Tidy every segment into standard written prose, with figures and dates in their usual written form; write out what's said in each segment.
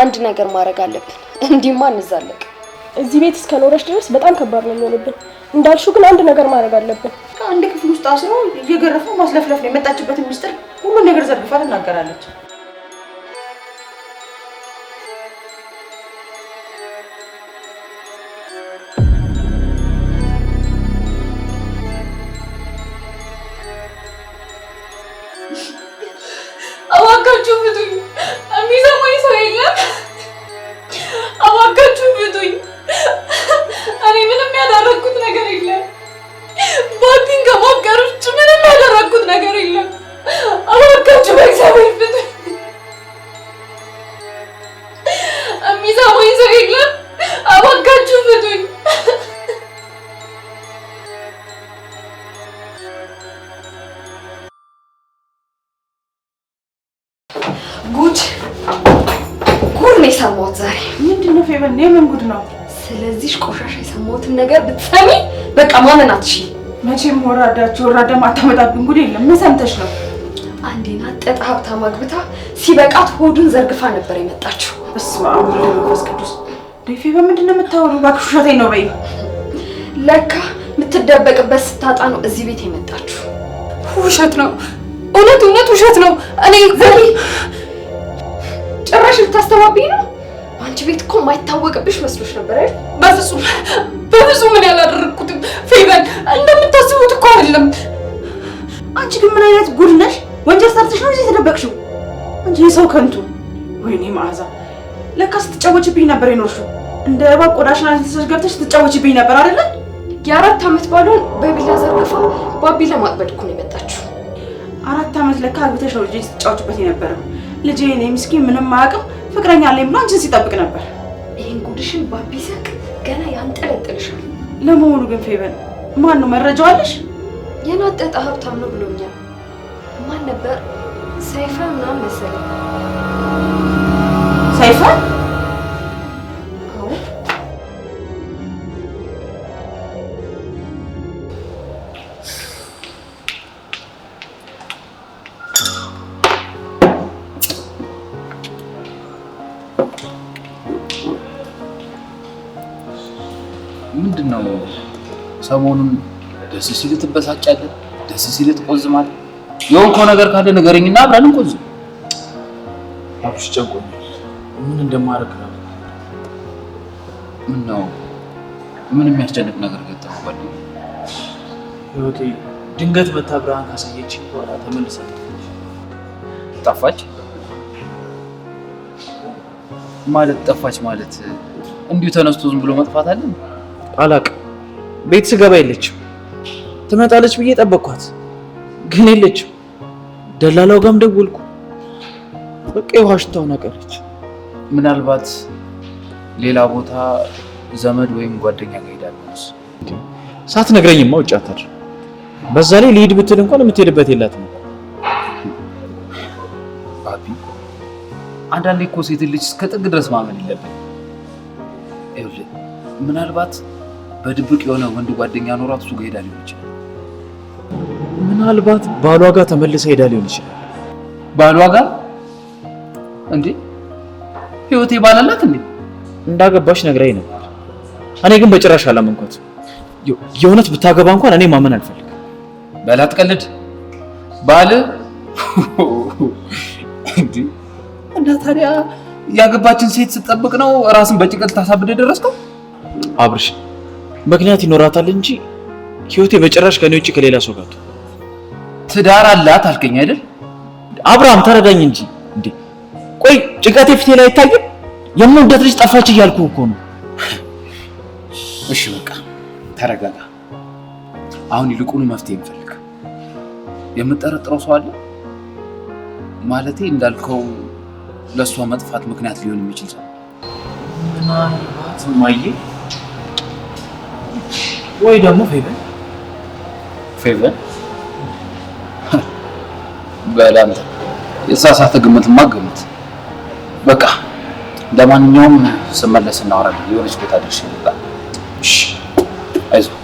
አንድ ነገር ማድረግ አለብን። እንዲማ እንዛለቅ። እዚህ ቤት እስከኖረሽ ድረስ በጣም ከባድ ነው የሚሆንብን። እንዳልሽው ግን አንድ ነገር ማድረግ አለብን። አንድ ክፍል ውስጥ አስሮ እየገረፈው ማስለፍለፍ ነው። የመጣችበትን ሚስጥር ሁሉ ነገር ዘርግፋ ትናገራለች። አዋካችሁ ፍቱኝ። የሚሰማኝ ሰው የለም። አዋካችሁ ፍቱኝ። እኔ ምንም ያደረኩት ነገር የለም። ባቢን ከማፍቀር ውጭ ምንም ያደረኩት ነገር የለም። አዋካችሁ በእግዚአብሔር ፍቱኝ። የሚሰማኝ ሰው የለም። አዋካችሁ ፍቱኝ። ጉድ ነው የሰማሁት ዛሬ። ምንድነው ፌቨን? የምን ጉድ ነው? ስለዚህ ቆሻሻ የሰማሁትን ነገር ብትሰሚ በቃ ማመን አትችይም። መቼም ወራዳ ማታመጣብኝ ጉድ የለም። ምን ሰምተሽ ነው? አንዴና ጠጣ ሀብታም አግብታ ሲበቃት ሆዱን ዘርግፋ ነበር የመጣችው። በስመ አብ ወወልድ ወመንፈስ ቅዱስ። ፌቨን ምንድነው የምታወሪው? እባክሽ ውሸቴን ነው በይ። ለካ የምትደበቅበት ስታጣ ነው እዚህ ቤት የመጣችው። ውሸት ነው። እውነት ውሸት ነው። እኔ ጭራሽ ልታስተባብኝ ነው? አንቺ ቤት እኮ የማይታወቅብሽ መስሎሽ ነበር አይደል? በፍጹም ምን ያላደረኩትም ፌቨን፣ እንደምታስቡት እኮ አይደለም። አንቺ ግን ምን አይነት ጉድ ነሽ? ወንጀል ሰርተሽ ነው እዚህ የተደበቅሽው? አንቺ የሰው ከንቱ። ወይኔ መዓዛ፣ ለካ ስትጫወችብኝ ነበር የኖርሽው። እንደ እባብ ቆዳሽን አንስተሽ ገብተሽ ስትጫወችብኝ ነበር አይደለ? የ4 ዓመት ባሏን በቢላ ዘርግፋ ባቢ ለማጥበድ እኮ ነው የመጣችው። 4 ዓመት ለካ አግብተሽ ነው ልጄ ስትጫወችበት የነበረው። ልጄ እኔ ምስኪን ምንም አያውቅም ፍቅረኛ አለኝ ብሎ አንቺን ሲጠብቅ ነበር። ይሄን ጉድሽን ባቢ ሰቅ ገና ያንጠለጥልሻል። ለመሆኑ ግን ፌቨን ማን ነው? መረጃው አለሽ? የናጠጣ ሀብታም ነው ብሎኛል። ማን ነበር? ሰይፈ ምናምን መሰለኝ። ሰይፈ? አዎ። ምንድነው ሰሞኑን ደስ ሲል ትበሳጫለህ፣ ደስ ሲል ትቆዝማለህ? የሆንከው ነገር ካለ ንገረኝና አብረን እንቆዝም። አብሽ ጨንቆኛል። ምን እንደማደርግ ነው። ምነው ምን የሚያስጨንቅ ነገር ገጠመው? ጓደኛዬ ህይወቴ ድንገት መታ ብርሃን ካሳየች በኋላ ተመልሳ ጠፋች ማለት ጠፋች ማለት እንዲሁ ተነስቶ ዝም ብሎ መጥፋት አለ? አላቅም። ቤት ስገባ የለችም። ትመጣለች ብዬ ጠበቅኳት፣ ግን የለችም። ደላላው ጋርም ደወልኩ፣ በቃ የውሃ ሽታው ቀረች። ምናልባት ሌላ ቦታ ዘመድ ወይም ጓደኛ ጋር ሄዳለች። ሳትነግረኝማ ውጭ አታድር። በዛ ላይ ልሂድ ብትል እንኳን የምትሄድበት የላትም። ባቢ አንዳንዴ እኮ ሴት ልጅ እስከ ጥግ ድረስ ማመን የለብን። ይኸውልህ ምናልባት በድብቅ የሆነ ወንድ ጓደኛ ኖሯት እሱ ጋር ሄዳ ሊሆን ይችላል። ምናልባት ባሏ ጋር ተመልሳ ሄዳ ሊሆን ይችላል። ባሏ ጋር እንዴ? ህይወቴ ባላላት እንዴ? እንዳገባሽ ነግራኝ ነበር። እኔ ግን በጭራሽ አላመንኳት። የእውነት ብታገባ እንኳን እኔ ማመን አልፈልግም። በላት ቀልድ ባል እንዴ? እና ታዲያ ያገባችን ሴት ስትጠብቅ ነው ራስን በጭንቀት ታሳብደ ደረስከው? አብርሽ ምክንያት ይኖራታል እንጂ ህይወቴ በጭራሽ ከኔ ውጪ ከሌላ ሰው ጋር ትዳር አላት አልከኝ አይደል? አብርሃም ተረዳኝ እንጂ እንዴ! ቆይ ጭንቀቴ ፊቴ ላይ አይታይም? የምወዳት ልጅ ጠፋች እያልኩ እኮ ነው። እሺ በቃ ተረጋጋ። አሁን ይልቁኑ መፍትሄ እንፈልግ። የምጠረጥረው ሰው አለ ማለቴ እንዳልከው ለሷ መጥፋት ምክንያት ሊሆን የሚችል ሰው ምናልባት ማየ ወይ ደግሞ ፌቨን በላንተ የተሳሳተ ግምትማ ግምት። በቃ ለማንኛውም ስመለስ እናወራለን። የሆነች ቦታ ደርሼ ልምጣ። እሺ አይዞህ።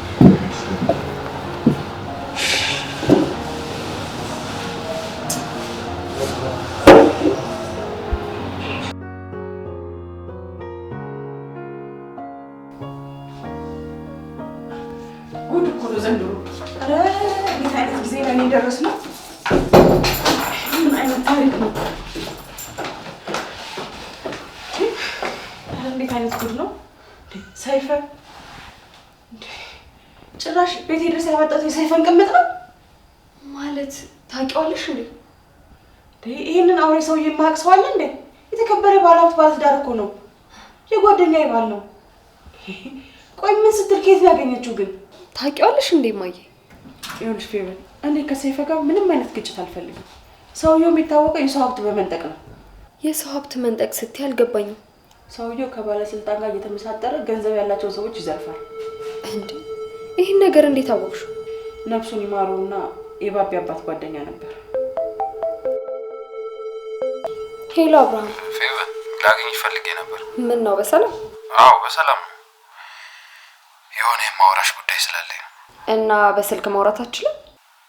ጉድ እኮ ነው ዘንድሮ። ኧረ እንዴት አይነት ጊዜ ላይ ነው የደረስነው? ምን አይነት ታሪክ ነው? እንዴት አይነት ጉድ ነው? ሰይፈ ጭራሽ ቤቴ ድረስ ያመጣት የሰይፈን ቅምጥ ነው ማለት ታውቂዋለሽ እንዴ? ይህንን አውሬ ሰውዬ የማያውቅ ሰው አለ እንዴ? የተከበረ ባለሀብት ባለትዳር እኮ ነው። የጓደኛዬ ባል ነው። ቆይ ምን ስትል ከየት ያገኘችው ግን? ታውቂዋለሽ እንዴ ማየ? ይኸውልሽ ፌቨን፣ እኔ ከሰይፈ ጋር ምንም አይነት ግጭት አልፈልግም። ሰውየው የሚታወቀው የሰው ሀብት በመንጠቅ ነው። የሰው ሀብት መንጠቅ ስትይ አልገባኝም። ሰውየው ከባለስልጣን ጋር እየተመሳጠረ ገንዘብ ያላቸውን ሰዎች ይዘርፋል። እንዴ ይህን ነገር እንዴት አወቅሹ? ነፍሱን ይማረውና የባቢ አባት ጓደኛ ነበር። ሄሎ አብርሃም። ፌቨን ላገኝ ፈልጌ ነበር። ምን ነው በሰላም? አዎ በሰላም ነው። የሆነ የማውራሽ ጉዳይ ስላለኝ ነው። እና በስልክ ማውራት አትችልም?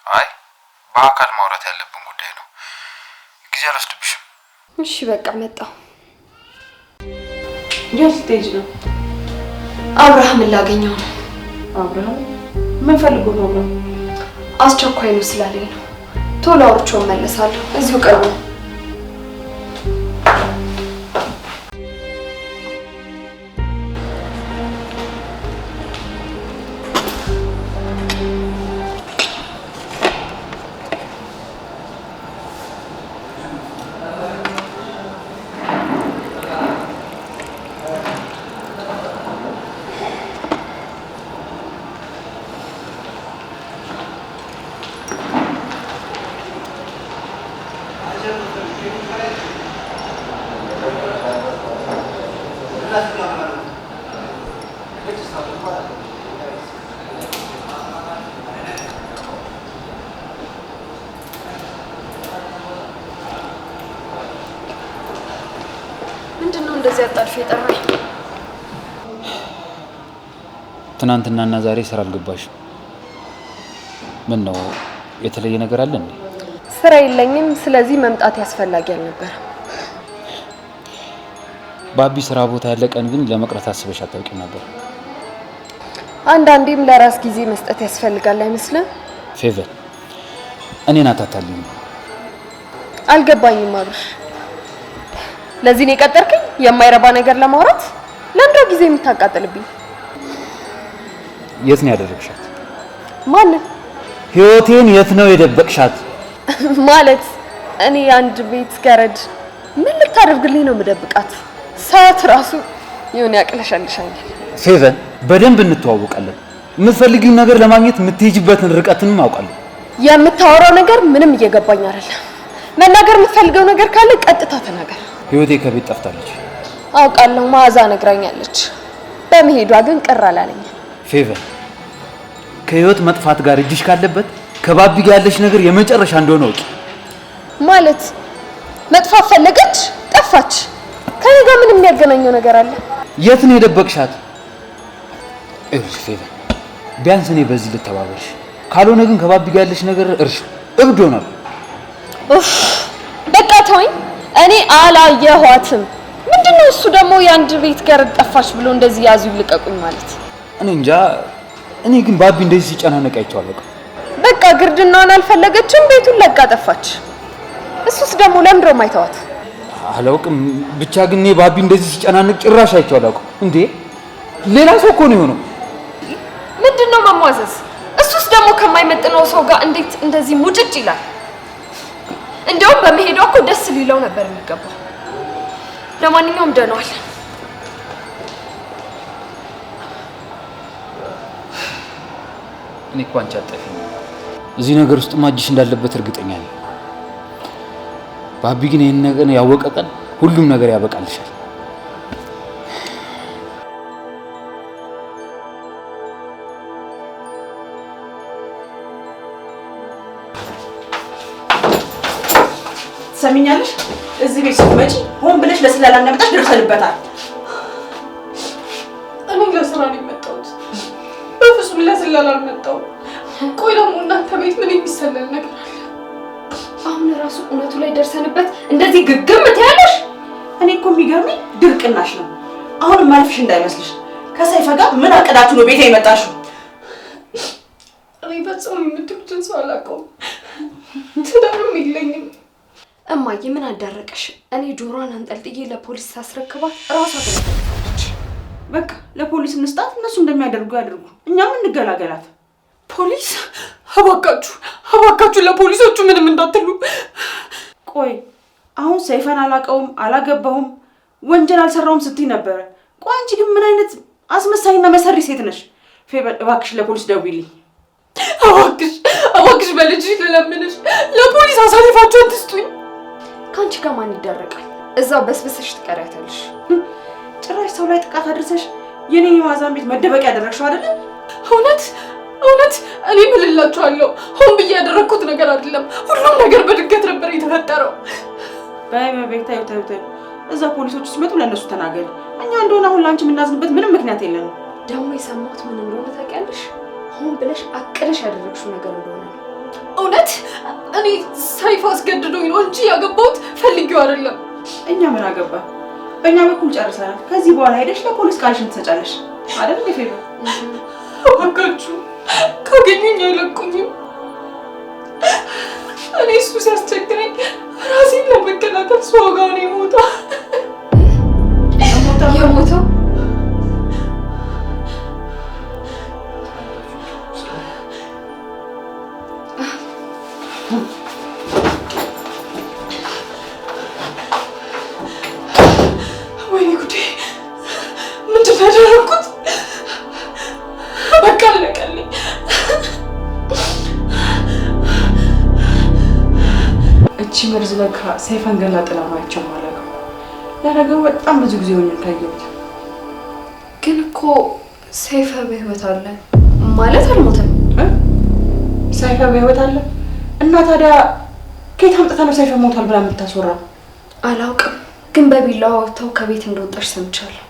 አይ በአካል ማውራት ያለብን ጉዳይ ነው። ጊዜ አልወስድብሽም። እሺ በቃ መጣሁ። የት ልትሄጂ ነው? አብርሃምን ላገኘው ነው። አብርሃም ምን ፈልጎ ነው? አብርሃም አስቸኳይ ነው ስላለኝ ነው። ቶሎ አውርቼው እመለሳለሁ። እዚሁ ቅርብ ነው። ምንድነው እንደዚህ አጣድፎ የጠራኝ? ትናንትናና ዛሬ ስራ አልገባሽም? ምን ነው የተለየ ነገር አለ እንዴ? ስራ የለኝም። ስለዚህ መምጣት ያስፈልጋል አልነበረ። ባቢ ስራ ቦታ ያለ ቀን ግን ለመቅረት አስበሽ አታውቂም ነበር? አንዳንዴም ለራስ ጊዜ መስጠት ያስፈልጋል አይመስልም? ፌቨን እኔን አታታልኝ። አልገባኝም አብርሽ። ለዚህ ነው የቀጠርከኝ? የማይረባ ነገር ለማውራት? ለምንድነው ጊዜ የምታቃጥልብኝ? የት ነው ያደረግሻት? ማንን? ህይወቴን የት ነው የደበቅሻት? ማለት እኔ አንድ ቤት ገረድ ምን ልታደርግልኝ ነው የምደብቃት? ሰዓት ራሱ የሆነ ያቅለሻልሻኛል። ፌቨን በደንብ እንተዋወቃለን። የምትፈልጊውን ነገር ለማግኘት የምትሄጂበትን ርቀትንም አውቃለሁ። የምታወራው ነገር ምንም እየገባኝ አይደለም። መናገር የምትፈልገው ነገር ካለ ቀጥታ ተናገር። ህይወቴ ከቤት ጠፍታለች። አውቃለሁ፣ መዓዛ ነግራኛለች። በመሄዷ ግን ቅር አላለኝ። ፌቨን ከህይወት መጥፋት ጋር እጅሽ ካለበት ከባቢ ጋር ያለሽ ነገር የመጨረሻ እንደሆነ ወቂ። ማለት መጥፋት ፈለገች፣ ጠፋች። ከኔ ጋር ምን የሚያገናኘው ነገር አለ? የት ነው የደበቅሻት? እርሽ ፌቨን ቢያንስ እኔ በዚህ ልተባበርሽ፣ ካልሆነ ግን ከባቢ ጋር ያለሽ ነገር እርሽ እብድ ሆኗል። ኡፍ በቃ ተወኝ። እኔ አላየኋትም። ምንድነው እሱ ደግሞ የአንድ ቤት ገረድ ጠፋች ብሎ እንደዚህ ያዙ ይልቀቁኝ ማለት? እኔ እንጃ። እኔ ግን ባቢ እንደዚህ ሲጨናነቅ አይቼው አላውቅም። በቃ ግርድናዋን አልፈለገችም፣ ቤቱን ለቃ ጠፋች። እሱስ ደግሞ ለምንድነው የማይተዋት? አላውቅም። ብቻ ግን እኔ ባቢ እንደዚህ ሲጨናነቅ ጭራሽ አይቼው አላውቅም። እንዴ ሌላ ሰው እኮ ነው የሆነው። ምንድነው መሟዘዝ? እሱስ ደግሞ ከማይመጥነው ሰው ጋር እንዴት እንደዚህ ሙጭጭ ይላል? እንደውም በመሄዷ እኮ ደስ ሊለው ነበር የሚገባው። ለማንኛውም ደህና ዋል። እኔ እኮ አንቺ አጠፊኝ። እዚህ ነገር ውስጥ እጅሽ እንዳለበት እርግጠኛ ነኝ። ባቢ ግን ይሄን ነገር ያወቀ ቀን ሁሉም ነገር ያበቃልሻል። ትሰሚኛለሽ? እዚህ ቤት ስትመጪ ሆን ብለሽ ለስላላ እንደመጣሽ ደርሰንበታል። እኔ ለስራ ነው የመጣሁት። በፍጹም ለስላላ አልመጣሁም። ቆይ ደግሞ እናንተ ቤት ምን የሚሰለል ነገር አለ? አሁን ራሱ እውነቱ ላይ ደርሰንበት እንደዚህ ግግም ትያለሽ? እኔ እኮ የሚገርመኝ ድርቅናሽ ነው። አሁን ማለፍሽ እንዳይመስልሽ። ከሰይፈ ጋር ምን አቀዳችሁ ነው ቤት የመጣሽው? ፈጽሞ የምትሉትን ሰው አላውቀውም። ትዳርም የለኝም። እማዬ ምን አዳረቀሽ? እኔ ጆሮዋን አንጠልጥዬ ለፖሊስ ሳስረክባት ራሷ ተነሳች። በቃ ለፖሊስ እንስጣት፣ እነሱ እንደሚያደርጉ ያድርጉ፣ እኛም እንገላገላት። ፖሊስ? እባካችሁ ለፖሊሶቹ ምንም እንዳትሉ። ቆይ አሁን ሰይፈን አላውቀውም አላገባሁም ወንጀል አልሰራውም ስትይ ነበረ። ቆይ አንቺ ግን ምን አይነት አስመሳይና መሰሪ ሴት ነሽ? እባክሽ ለፖሊስ ደውይልኝ። እባክሽ በልጅሽ ልለምንሽ፣ ለፖሊስ አሳልፋችሁ አትስጡኝ። ከአንቺ ጋር ማን ይዳረቃል? እዛው በስብሰሽ ትቀሪያታለሽ። ጭራሽ ሰው ላይ ጥቃት አድርሰሽ የኔን የዋዛን ቤት መደበቂያ ያደረግሽው አይደለ? እውነት እኔ ምልላችኋለሁ፣ ሆን ብዬ ያደረግኩት ነገር አይደለም። ሁሉም ነገር በድንገት ነበር የተፈጠረው። በይ እዛ ፖሊሶች ሲመጡ ለእነሱ ተናገሪ። እኛ እንደሆነ አሁን ለአንቺ የምናዝንበት ምንም ምክንያት የለንም። ደግሞ የሰማሁት ምን እንደሆነ ታውቂያለሽ? ሆን ብለሽ አቅደሽ ያደረግሽው ነገር እንደሆነ ነው። እውነት እኔ ሰይፍ አስገድዶኝ ነው እንጂ ያገባሁት ፈልጌው አይደለም። እኛ ምን አገባን? በእኛ በኩል ጨርሰናል። ከዚህ በኋላ ሄደሽ ለፖሊስ ቃልሽን ትሰጫለሽ አይደል? ፌቨ እባካችሁ ካገኙኝ አይለቁኝም። እኔ እሱ ሲያስቸግረኝ ራሴን ለመከላከል ስዋጋው ነው የሞተው። ወይኔ ጉዴ! ምንድን ነው ያደረኩት? በቃ አለቀልኝ። እቺ መርዝ ለካ ሰይፈን ገላ ጥላ ማይቸው ማለት ነው። ለነገሩ በጣም ብዙ ጊዜ ሆነ ታየሁት። ግን እኮ ሰይፈ በህይወት አለ ማለት አልሞተም። ሰይፈ በህይወት አለ እና ታዲያ ከየት አምጥታ ነው ሰይፈ ሞቷል ብላ የምታስወራው? አላውቅም፣ ግን በቢላዋ ወጥተው ከቤት እንደወጣሽ ሰምቻለሁ።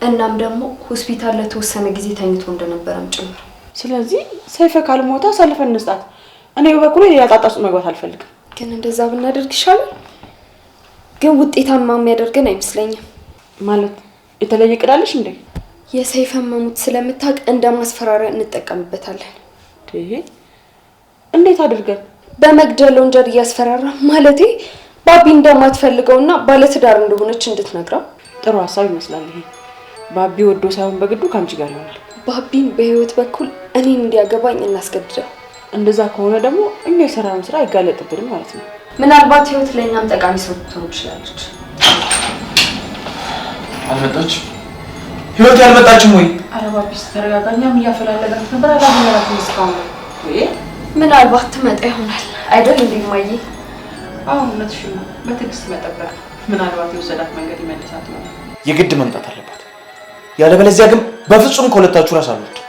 እናም ደግሞ ሆስፒታል ለተወሰነ ጊዜ ተኝቶ እንደነበረም ጭምር። ስለዚህ ሰይፈ ካልሞተ አሳልፈን እንስጣት። እኔ በበኩሌ ሌላ ጣጣ ውስጥ መግባት አልፈልግም። ግን እንደዛ ብናደርግ ይሻላል። ግን ውጤታማ የሚያደርገን አይመስለኝም። ማለት የተለየ ቅዳለሽ እንዴ? የሰይፈን መሞት ስለምታውቅ እንደማስፈራሪያ እንጠቀምበታለን። እንዴት አድርገን? በመግደል ወንጀል እያስፈራራ ማለቴ ባቢ እንደማትፈልገውና ባለትዳር እንደሆነች እንድትነግረው። ጥሩ ሀሳብ ይመስላል ይሄ። ባቢ ወዶ ሳይሆን በግዱ ካንቺ ጋር ይሆናል። ባቢን በህይወት በኩል እኔን እንዲያገባኝ እናስገድደው። እንደዛ ከሆነ ደግሞ እኛ የሰራነው ስራ አይጋለጥብንም ማለት ነው። ምናልባት ህይወት ለእኛም ጠቃሚ ሰው ልትሆን ትችላለች። አልመጣች? ህይወት ያልመጣችም ወይ? ኧረ ባቢስ ተረጋጋ። እኛም እያፈላለጋት ነበር አላገኘናትም እስካሁን። ምናልባት ትመጣ ይሆናል አይደል? እንዴ ማዬ? አሁን እውነትሽን ነው። በትዕግስት መጠበቅ። ምናልባት የወሰዳት መንገድ ይመልሳት ነው። የግድ መምጣት አለባት። ያለበለዚያ ግን በፍጹም ከሁለታችሁ ራስ አልወጣም።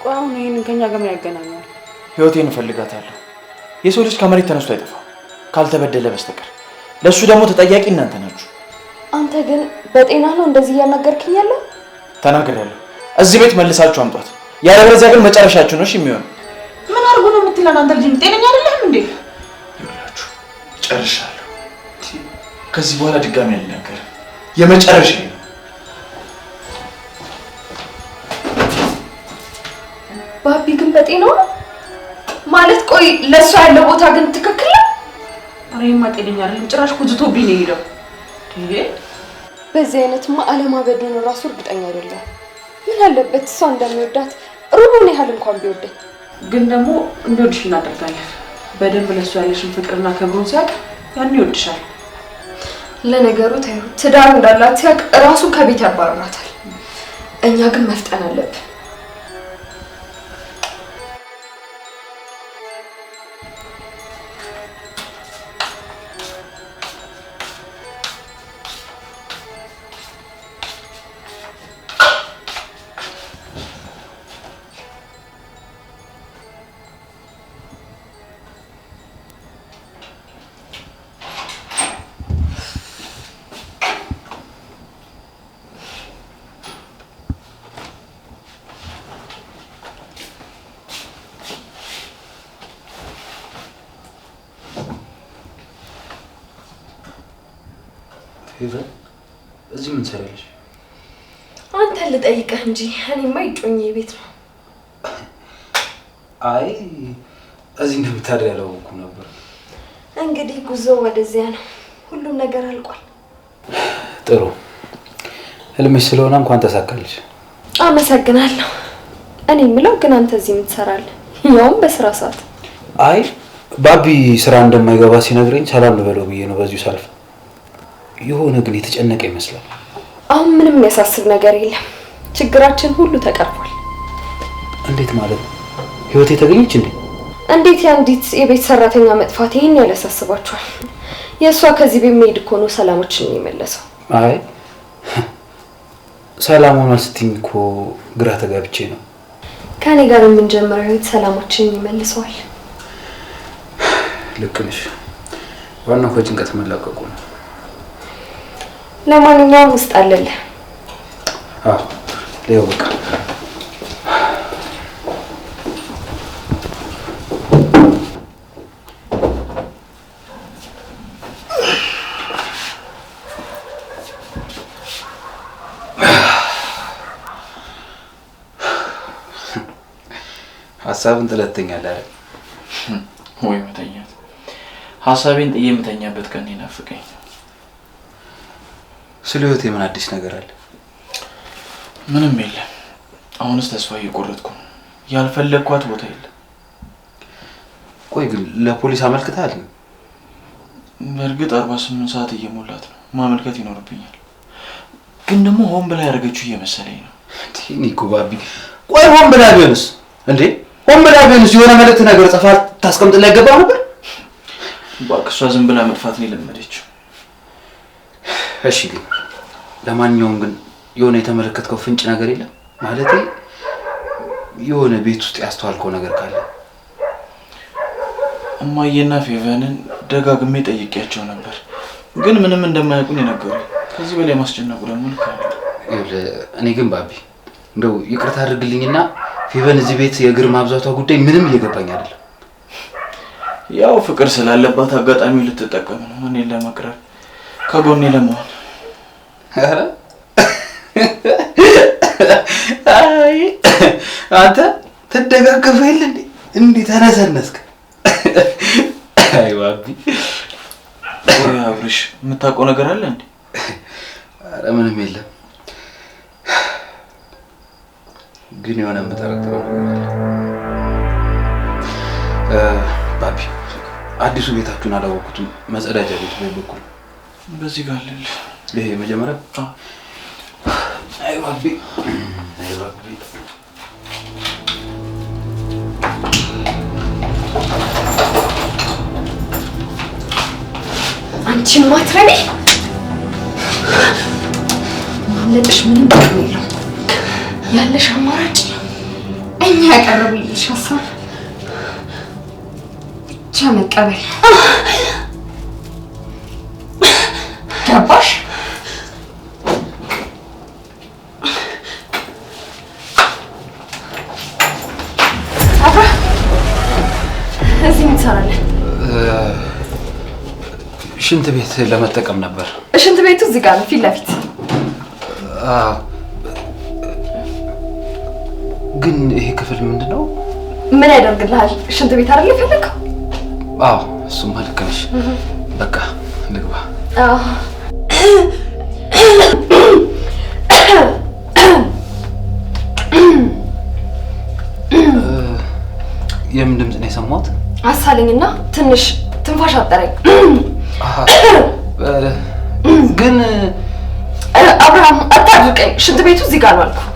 ቆይ አሁን ይሄንን ከኛ ጋር ምን ያገናኛል? ህይወቴን እፈልጋታለሁ። የሰው ልጅ ከመሬት ተነስቶ አይጠፋም ካልተበደለ በስተቀር። ለሱ ደግሞ ተጠያቂ እናንተ ናችሁ። አንተ ግን በጤና ነው እንደዚህ እያናገርክኝ ያለው? ተናግሬያለሁ። እዚህ ቤት መልሳችሁ አምጧት። ያለበለዚያ ግን መጨረሻችሁ ነው የሚሆነው። ምን አድርጎ ነው የምትለን አንተ ልጅ? ጤነኛ አይደለም እንዴ? ይኸውላችሁ ጨርሻለሁ። ከዚህ በኋላ ድጋሚ አልናገርም። የመጨረሻ ነው። ባቢ ግን በጤናው ነው ማለት? ቆይ ለእሷ ያለው ቦታ ግን ትክክል ነው? ኧረ ይሄማ ጤነኛ አይደለም። ጭራሽ ኩዝቶብኝ ነው የሄደው። በዚህ አይነትማ አለማበዱን እራሱ እርግጠኛ አይደለም። ምን አለበት እሷ እንደሚወዳት ሩቡን ያህል እንኳን ቢወደኝ። ግን ደግሞ እንደወድሽ እናደርጋለን። በደንብ ለእሱ ያለሽን ፍቅርና ክብሩን ሲያውቅ ያን ይወድሻል። ለነገሩ ታዩ ትዳር እንዳላት ሲያውቅ እራሱ ከቤት ያባርራታል። እኛ ግን መፍጠን አለብን። እዚህ ምን ሰራለሽ? አንተ ልጠይቅህ እንጂ እኔማ ይጮኝ ቤት ነው። አይ እዚህ እንደምታድር ያላወኩም ነበር። እንግዲህ ጉዞ ወደዚያ ነው። ሁሉም ነገር አልቋል። ጥሩ ህልምሽ ስለሆነ እንኳን ተሳካልሽ። አመሰግናለሁ። እኔ የምለው ግን አንተ እዚህ ምን ትሰራለህ? ያውም በስራ ሰዓት። አይ ባቢ ስራ እንደማይገባ ሲነግረኝ ሰላም ልበለው ብዬ ነው በዚሁ ሳልፍ። የሆነ ግን የተጨነቀ ይመስላል። አሁን ምንም የሚያሳስብ ነገር የለም። ችግራችን ሁሉ ተቀርፏል። እንዴት ማለት ነው? ህይወቴ ተገኘች እንዴ? እንዴት የአንዲት የቤት ሰራተኛ መጥፋት ይሄን ያላሳስባችኋል? የእሷ ከዚህ ቤት መሄድ እኮ ነው ሰላሞችን የመለሰው። አይ ሰላም ሆኗል ስትይኝ እኮ ግራ ተጋብቼ ነው። ከኔ ጋር የምንጀምረው ህይወት ሰላማችን ይመልሰዋል። ልክ ነሽ። ዋናው ከጭንቀት መላቀቁ ነው። ለማንኛውም ውስጥ አለልህ። አዎ ሌው በቃ ሀሳብን ጥለተኛለህ አይደል? ወይ መተኛት። ሀሳቤን ጥዬ የምተኛበት ቀን ይናፍቀኝ። ስለ ህይወቴ ምን አዲስ ነገር አለ? ምንም የለም። አሁንስ ተስፋ እየቆረጥኩ ነው። ያልፈለግኳት ቦታ የለም። ቆይ ግን ለፖሊስ አመልክተሃል? በእርግጥ 48 ሰዓት እየሞላት ነው። ማመልከት ይኖርብኛል። ግን ደግሞ ሆን ብላ ያደረገችው እየመሰለኝ ነው። ኒኮ ባቢ፣ ቆይ ሆን ብላ ቢሆንስ? እንዴ ሆን ብላ ቢሆንስ የሆነ መልእክት ነገር ጽፋ ታስቀምጥልኝ አይገባም ነበር? እባክህ እሷ ዝም ብላ መጥፋት ነው የለመደችው። እሺ ግን ለማንኛውም ግን የሆነ የተመለከትከው ፍንጭ ነገር የለም? ማለቴ የሆነ ቤት ውስጥ ያስተዋልከው ነገር ካለ? እማዬና ፌቨንን ደጋግሜ ጠይቄያቸው ነበር፣ ግን ምንም እንደማያውቁኝ ነገሩኝ። ከዚህ በላይ ማስጨነቁ ደግሞ ልክ አይደለም። እኔ ግን ባቢ እንደው ይቅርታ አድርግልኝና ፌቨን እዚህ ቤት የእግር ማብዛቷ ጉዳይ ምንም እየገባኝ አይደለም። ያው ፍቅር ስላለባት አጋጣሚ ልትጠቀም ነው እኔን ለመቅረብ ከጎኔ ለመሆን። አይ አንተ ተደጋግፈ የለ እንዴ? እንዴ ተነሰነስክ? አይ ባቢ ወይ አብርሽ የምታውቀው ነገር አለ እንዴ? ኧረ ምንም የለም። ግን የሆነ የምጠረጥረው ነገር አለ። ባቢ አዲሱ ቤታችሁን አላወቅኩትም። መጸዳጃ ቤት በኩል በዚህ ጋር አለ። ይሄ መጀመሪያ አይ ባቢ አይ ባቢ አንቺ ማትረቢ ማምለጥሽ ምንም ጥቅም የለውም። ያለሽ አማራጭ እኛ ያቀረብልሽ ሀሳብ ብቻ መቀበል። ገባሽ? አባ እዚህ ምን ትሰራለህ? ሽንት ቤት ለመጠቀም ነበር። ሽንት ቤቱ እዚህ ጋር ነው ፊት ለፊት። ግን ይሄ ክፍል ምንድነው? ምን ያደርግልሃል? ሽንት ቤት አይደል የፈለከው? አዎ እሱማ ልክ ነሽ። በቃ ልግባ። የምን ድምፅ ነው የሰማሁት? አሳለኝና ትንሽ ትንፋሽ አጠረኝ። ግን አብርሃም አታድርቀኝ። ሽንት ቤቱ እዚህ ጋር ነው አልኩህ።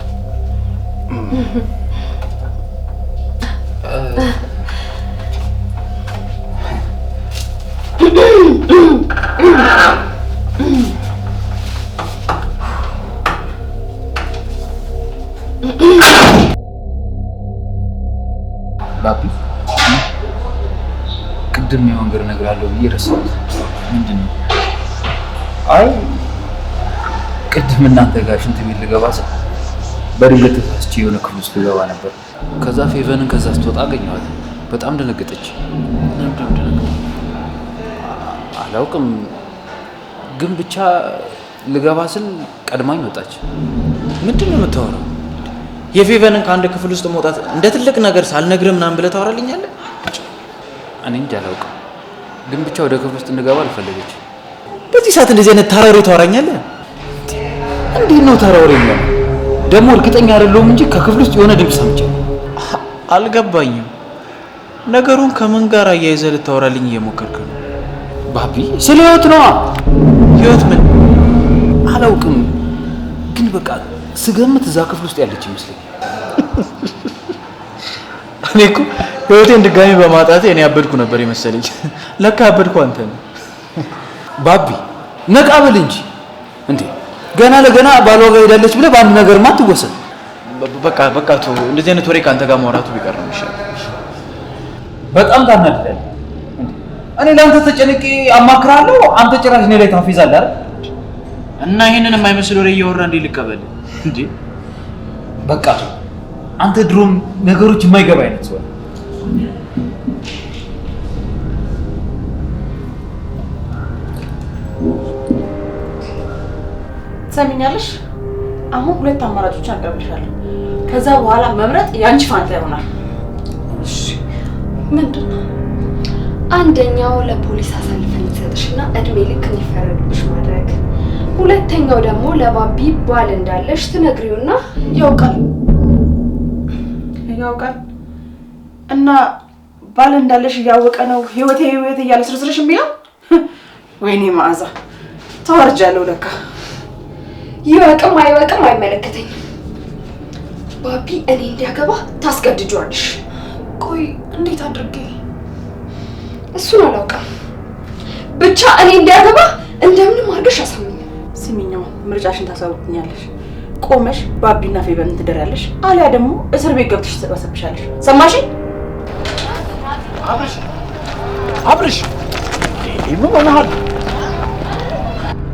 ባቢ ቅድም የመንገር ነገር አለው ብዬ ረሳሁት። ምንድን ነው? አይ ቅድም እናንተ ጋር ሽንት ቤት ልገባ ስል በድንገት ተሳስቼ የሆነ ክፍል ውስጥ ልገባ ነበር። ከዛ ፌቨንን ከዛ ስትወጣ አገኘኋት። በጣም ደነገጠች። አላውቅም ግን ብቻ ልገባ ስል ቀድማኝ ወጣች። ምንድን ነው የምታወራው? የፌቨንን ከአንድ ክፍል ውስጥ መውጣት እንደ ትልቅ ነገር ሳልነግርህ ምናምን ብለህ ታወራልኛለህ? እኔ እንጃ አላውቅም፣ ግን ብቻ ወደ ክፍል ውስጥ እንገባ አልፈለገች። በዚህ ሰዓት እንደዚህ አይነት ተራ ወሬ ታወራኛለህ? እንዴት ነው ተራ ወሬ ነው? ደግሞ እርግጠኛ አይደለሁም እንጂ ከክፍል ውስጥ የሆነ ድምፅ ሰምቻለሁ። አልገባኝም። ነገሩን ከምን ጋር አያይዘህ ልታወራልኝ እየሞከርክ ነው? ባቢ ስለ ህይወት ነዋ። ህይወት ምን? አላውቅም፣ ግን በቃ ስገምት እዛ ክፍል ውስጥ ያለች ይመስለኛል። እኔ እኮ ህይወቴን ድጋሚ በማጣቴ እኔ ያበድኩ ነበር የመሰለኝ። ለካ ያበድኩ አንተ ነው። ባቢ ነቃ በል እንጂ እንዴ! ገና ለገና ባሏ ጋር ሄዳለች ብለህ በአንድ ነገርማ አትወሰን። በቃ ተው፣ እንደዚህ አይነት ወሬ ከአንተ ጋር ማውራቱ ቢቀር ነው የሚሻለው። በጣም ታናድዳለህ። እኔ ለአንተ ተጨንቄ አማክራለሁ፣ አንተ ጭራሽ እኔ ላይ ታፌዛለህ አይደል? እና ይሄንን የማይመስል ወሬ እያወራ እንዴ ልቀበል እንዴ? በቃ አንተ ድሮም ነገሮች የማይገባ አይነት ሰው። ትሰሚኛለሽ? አሁን ሁለት አማራጮች አቀርብልሻለሁ። ከዛ በኋላ መምረጥ ያንቺ ፋንታ ይሆናል። እሺ ምንድን ነው? አንደኛው ለፖሊስ አሳልፈን ልትሰጥሽና እድሜ ልክ እንዲፈረድብሽ ማድረግ፣ ሁለተኛው ደግሞ ለባቢ ባል እንዳለሽ ትነግሪውና ያውቃል እና ባል እንዳለሽ እያወቀ ነው ህይወቴ እያለ ስርስርሽ የሚለው። ወይኔ መዓዛ ተዋርጃለሁ ለካ። ይወቅም አይወቅም አይመለከተኝም። ባቢ እኔ እንዲያገባ ታስገድጇለሽ። ቆይ እንዴት አድርጌ? እሱን አላውቅም፣ ብቻ እኔ እንዲያገባ እንደምንም አድርገሽ አሳምኝ። ስሚኝማ ምርጫሽን ታሳውቅኛለሽ። ቆመሽ ባቢና ፌቨንን ትደሪያለሽ፣ አሊያ ደግሞ እስር ቤት ገብተሽ ትበሰብሻለሽ። ሰማሽኝ? አብርሽ ምን ሆነሃል?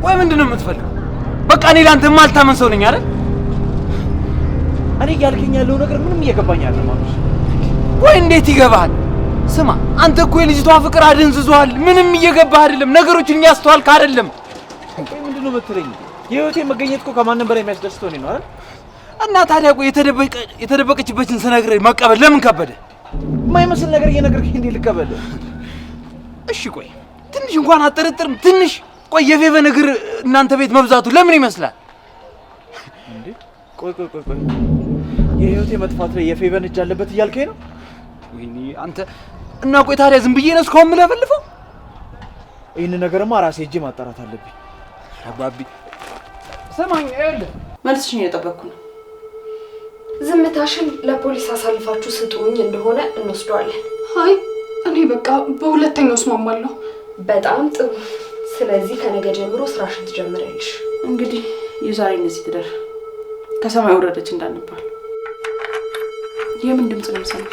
ወይ ምንድን ነው የምትፈልገው? በቃ እኔ ላንተ ማልታመን ሰው ነኝ አይደል? እኔ እያልከኝ ያለው ነገር ምንም እየገባኝ አይደለም አብርሽ። ወይ እንዴት ይገባሃል? ስማ አንተ እኮ የልጅቷ ፍቅር አደንዝዟል። ምንም እየገባህ አይደለም፣ ነገሮችን እያስተዋልክ አይደለም። ቆይ ምንድን ነው የምትለኝ? የህይወቴ መገኘት እኮ ከማንም በላይ የሚያስደስተው እኔ ነው አይደል? እና ታዲያ ቆይ የተደበቀችበትን ስነግረኝ መቀበል ለምን ከበደ? የማይመስል ነገር እየነገርከኝ እንዴት ልቀበል? እሺ ቆይ ትንሽ እንኳን አጠረጥርም? ትንሽ ቆይ የፌቨን እግር እናንተ ቤት መብዛቱ ለምን ይመስላል እንዴ? ቆይ የህይወቴ መጥፋት ላይ የፌቨን እጅ አለበት እያልከኝ ነው? ወይኔ አንተ እና ቆይ ታዲያ ዝም ብዬ ነው እስካሁን የምለፈልፈው? ይህን ነገርማ ራሴ እጄ ማጣራት አለብኝ። አባቢ ሰማኝ፣ አይደል? መልስሽን እየጠበቅኩ ነው። ዝምታሽን ለፖሊስ አሳልፋችሁ ስጡኝ እንደሆነ እንወስደዋለን። አይ እኔ በቃ በሁለተኛው እስማማለሁ። በጣም ጥሩ። ስለዚህ ከነገ ጀምሮ ስራሽን ትጀምሪያለሽ። እንግዲህ የዛሬ እነዚህ ትደር ከሰማይ ወረደች እንዳንባል። የምን ድምፅ ነው የምሰማው?